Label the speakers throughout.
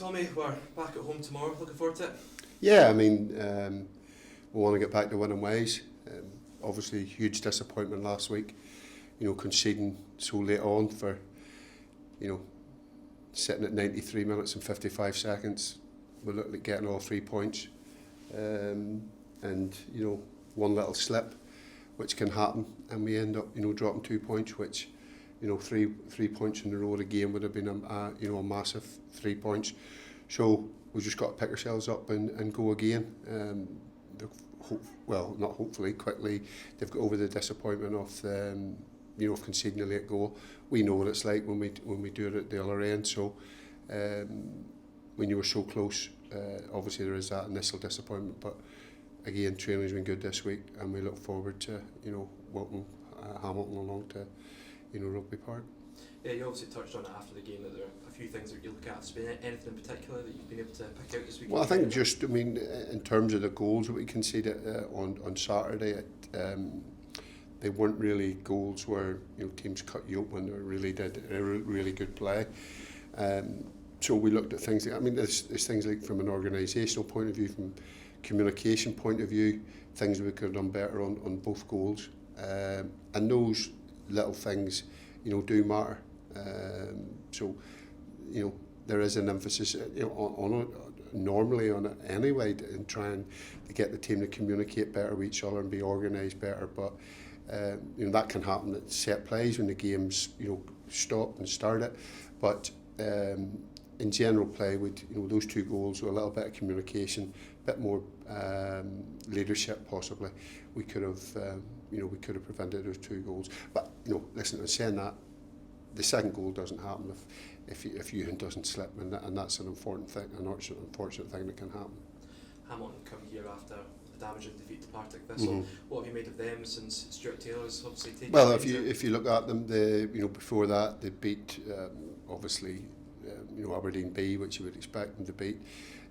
Speaker 1: Tommy, we're back at home tomorrow. Looking forward to it.
Speaker 2: Yeah, I mean, we want to get back to winning ways. Obviously, huge disappointment last week. Conceding so late on for, sitting at 93 minutes and 55 seconds. We looked at getting all 3 points, and one little slip, which can happen, and we end up dropping 2 points, which. 3 points in a row of the game would have been a massive 3 points. So we just got to pick ourselves up and go again. Not hopefully, quickly they've got over the disappointment of conceding a late goal. We know what it's like when we do it at the other end. So when you were so close, obviously there is that initial disappointment. But again, training's been good this week, and we look forward to welcoming Hamilton along to. Rugby Park.
Speaker 1: Yeah, you obviously touched on it after the game that there are a few things that you look at. Has there been anything in particular that you've been able to pick out this week?
Speaker 2: Well, I think in terms of the goals that we conceded on Saturday, they weren't really goals where teams cut you open. They really did a really good play. So we looked at things. There's things like from an organisational point of view, from communication point of view, things we could have done better on both goals, and those little things, do matter. So, there is an emphasis, on it, normally on it anyway, in trying to get the team to communicate better with each other and be organised better. But that can happen at set plays when the game's stopped and started. But in general play, with those 2 goals, with a little bit of communication, a bit more leadership possibly, we could have prevented those 2 goals. But listen, I'm saying that the second goal doesn't happen if Ewan doesn't slip, and that's an unfortunate thing that can happen.
Speaker 1: Hamilton come here after a damaging defeat to Partick Thistle. Mm-hmm. What have you made of them since Stuart Taylor's obviously taken?
Speaker 2: Well, if you look at them, before that they beat obviously Aberdeen B, which you would expect them to beat.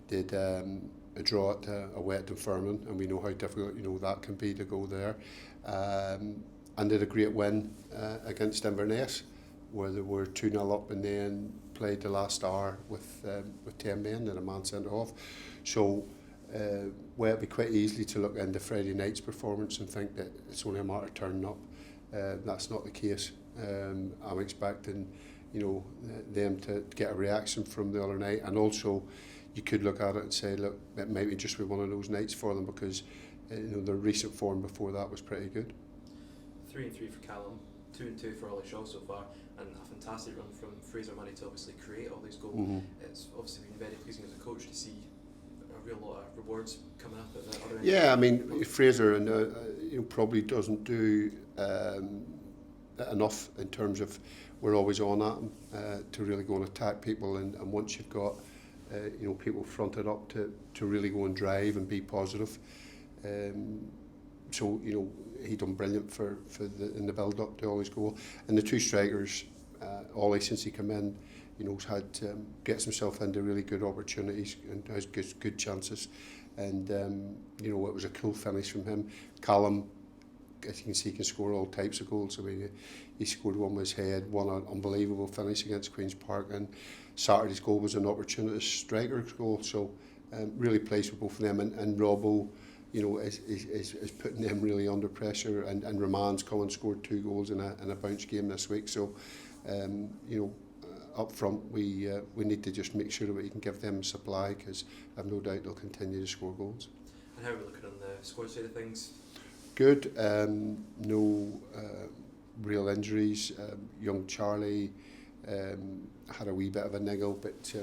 Speaker 2: Did a draw at away at Dunfermline, and we know how difficult that can be to go there. And did a great win against Inverness, where they were 2-0 up and then played the last hour with 10 men and a man sent off. So it'd be quite easy to look into Friday night's performance and think that it's only a matter of turning up. That's not the case. I'm expecting them to get a reaction from the other night, and also you could look at it and say, look, it might be just be one of those nights for them, because their recent form before that was pretty good.
Speaker 1: 3-3 for Callum, 2-2 for Ollie Shaw so far, and a fantastic run from Fraser Murray to obviously create all these goals. Mm-hmm. It's obviously been very pleasing as a coach to see a real lot of rewards coming up at the other end.
Speaker 2: Yeah, Fraser probably doesn't do enough in terms of we're always on at him to really go and attack people, and once you've got people fronted up to really go and drive and be positive. So he done brilliant in the build up to Ollie's goal, and the 2 strikers, Ollie since he came in, has had gets himself into really good opportunities and has good chances, and it was a cool finish from him. Callum, as you can see, can score all types of goals. He scored one with his head, one an unbelievable finish against Queen's Park, and Saturday's goal was an opportunity striker's goal. So really pleased with both of them, and Robbo, is putting them really under pressure, and Roman's come and scored 2 goals in a bounce game this week. So up front we need to just make sure that we can give them supply, because I've no doubt they'll continue to score goals.
Speaker 1: And how are we looking on the squad side of things?
Speaker 2: Good. No real injuries. Young Charlie had a wee bit of a niggle, but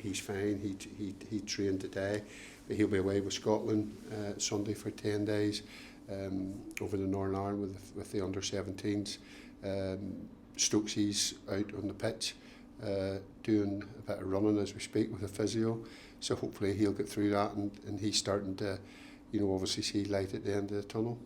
Speaker 2: he's fine. He trained today, but he'll be away with Scotland Sunday for 10 days over the Northern Ireland with the under-17s. Stokesy's out on the pitch doing a bit of running as we speak with a physio, so hopefully he'll get through that, and he's starting to obviously see light at the end of the tunnel.